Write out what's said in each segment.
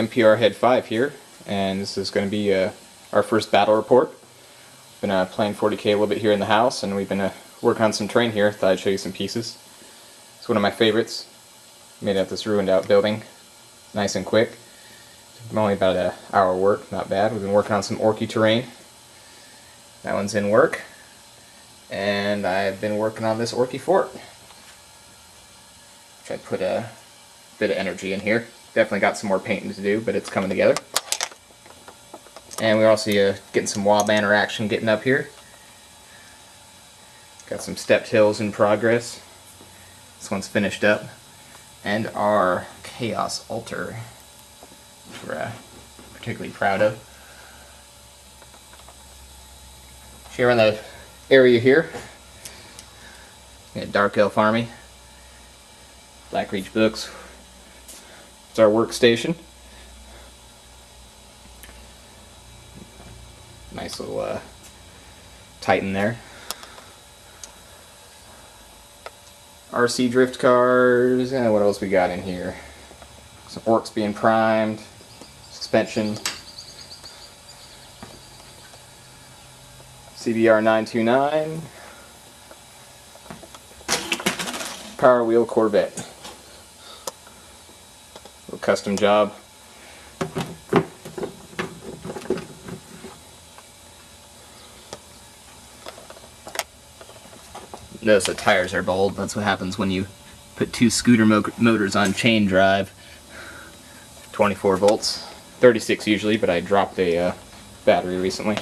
MPR Head 5 here, and this is going to be our first battle report. Been playing 40k a little bit here in the house, and we've been working on some terrain here. Thought I'd show you some pieces. It's one of my favorites. Made out this ruined out building, nice and quick. Only about an hour work, not bad. We've been working on some Orky terrain. That one's in work. And I've been working on this Orky fort, which I put a bit of energy in here. Definitely got some more painting to do, but it's coming together. And we're also getting some wall banner action getting up here. Got some stepped hills in progress. This one's finished up. And our Chaos Altar, which we're particularly proud of. Here in the area here, we got Dark Elf Army, Blackreach Books. It's our workstation. Nice little Titan there. RC drift cars, and what else we got in here? Some orcs being primed, suspension, CBR 929, Power Wheel Corvette. Little custom job. Notice the tires are bold. That's what happens when you put two scooter motors on chain drive. 24 volts, 36 usually, but I dropped a battery recently.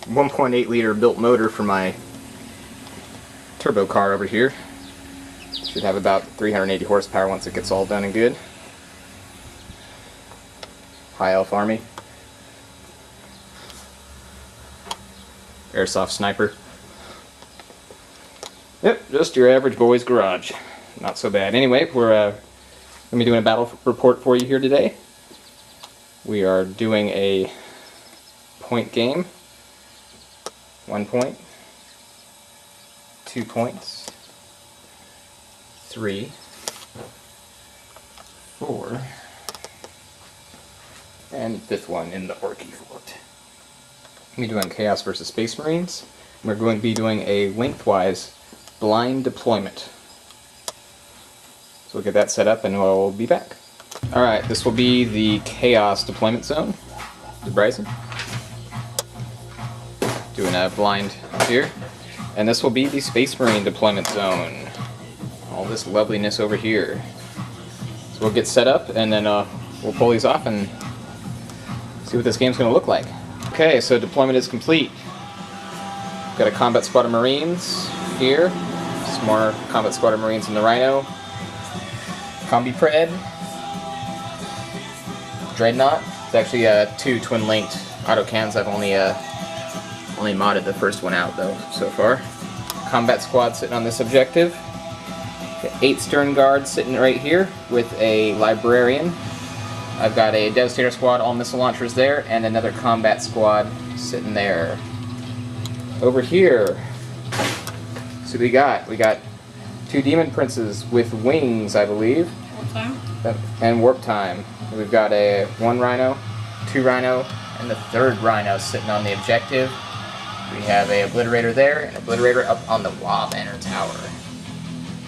1.8 liter built motor for my turbo car over here. Should have about 380 horsepower once it gets all done and good. High Elf Army. Airsoft sniper. Yep, just your average boy's garage. Not so bad. Anyway, we're going to be doing a battle report for you here today. We are doing a point game. 1 point. 2 points. 3. 4. And fifth one in the Orky fort. We're doing Chaos versus Space Marines. We're going to be doing a lengthwise blind deployment. So we'll get that set up and we'll be back. Alright, this will be the Chaos deployment zone. The Bryson. Doing a blind here. And this will be the Space Marine deployment zone. All this loveliness over here. So we'll get set up and then we'll pull these off and see what this game's going to look like. Okay, so deployment is complete. Got a combat squad of Marines here. Some more combat squad of Marines in the Rhino. Combi Pred. Dreadnought. It's actually 2 twin-linked autocans. I've only modded the first one out though so far. Combat squad sitting on this objective. Got 8 stern guards sitting right here with a librarian. I've got a Devastator squad, all missile launchers there, and another combat squad sitting there. Over here, so we got 2 demon princes with wings, I believe. Warp time. And warp time. We've got a 1 rhino, 2 rhino, and the 3rd rhino sitting on the objective. We have a obliterator there, and an obliterator up on the wall banner tower.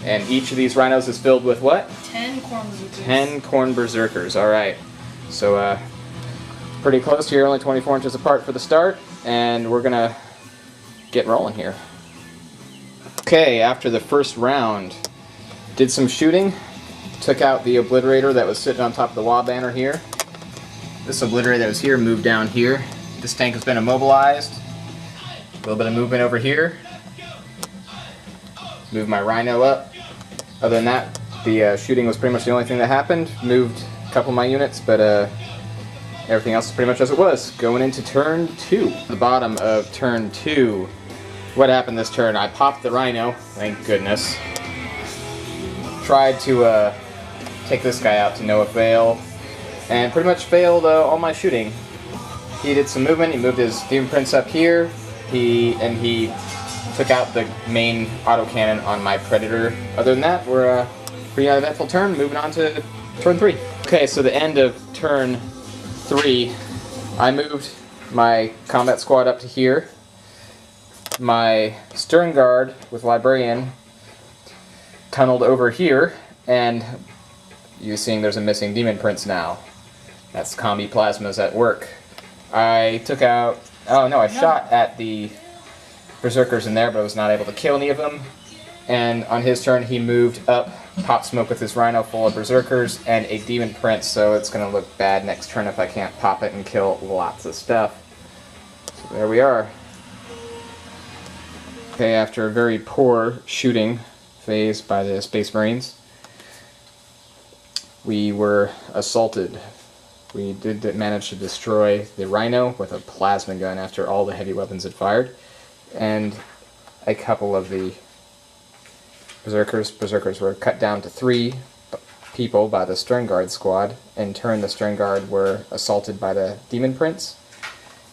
And each of these rhinos is filled with what? 10 corn berserkers. 10 corn berserkers, alright. So, pretty close here, only 24 inches apart for the start, and we're gonna get rolling here. Okay, after the first round, did some shooting, took out the obliterator that was sitting on top of the wall banner here. This obliterator that was here moved down here. This tank has been immobilized. A little bit of movement over here. Move my rhino up. Other than that, the shooting was pretty much the only thing that happened. Moved a couple of my units, but everything else is pretty much as it was. Going into turn 2. The bottom of turn 2. What happened this turn? I popped the rhino, thank goodness. Tried to take this guy out to no avail, and pretty much failed all my shooting. He did some movement. He moved his Demon Prince up here. He took out the main autocannon on my Predator. Other than that, we're Pretty uneventful turn. Moving on to turn 3. Okay, so the end of turn 3, I moved my combat squad up to here. My Stern Guard with Librarian tunneled over here, and you're seeing there's a missing Demon Prince now. That's Combi Plasmas at work. I took out... Oh no, I shot at the Berserkers in there, but I was not able to kill any of them. And on his turn, he moved up Pop Smoke with his Rhino full of Berserkers and a Demon Prince, so it's going to look bad next turn if I can't pop it and kill lots of stuff. So there we are. Okay, after a very poor shooting phase by the Space Marines, we were assaulted. We did manage to destroy the Rhino with a plasma gun after all the heavy weapons had fired, and a couple of the Berserkers. Berserkers were cut down to 3 people by the Stern Guard squad. In turn, the Stern Guard were assaulted by the Demon Prince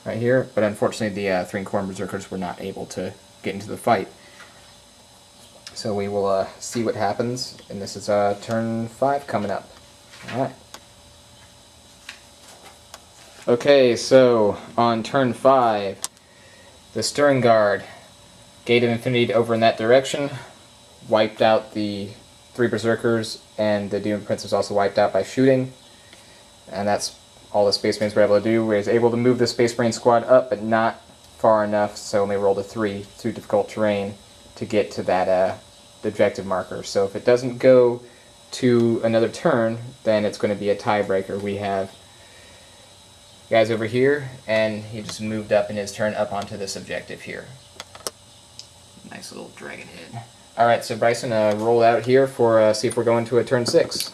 right here, but unfortunately the Three-Corn Berserkers were not able to get into the fight. So we will see what happens, and this is turn 5 coming up. Alright. Okay, so on turn 5, the Stern Guard, Gate of Infinity over in that direction, wiped out the 3 Berserkers, and the Demon Prince was also wiped out by shooting. And that's all the Space Marines were able to do. We was able to move the Space Marine squad up, but not far enough, so only rolled a 3 through difficult terrain to get to that the objective marker. So if it doesn't go to another turn, then it's going to be a tiebreaker. We have guys over here, and he just moved up in his turn up onto this objective here. Nice little dragon head. Alright, so Bryson, roll out here for see if we're going to a turn 6.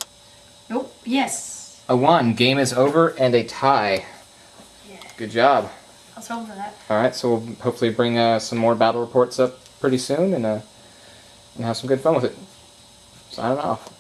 Nope. Yes. A 1. Game is over, and a tie. Yeah. Good job. I was hoping for that. Alright, so we'll hopefully bring some more battle reports up pretty soon, and have some good fun with it. Signing off.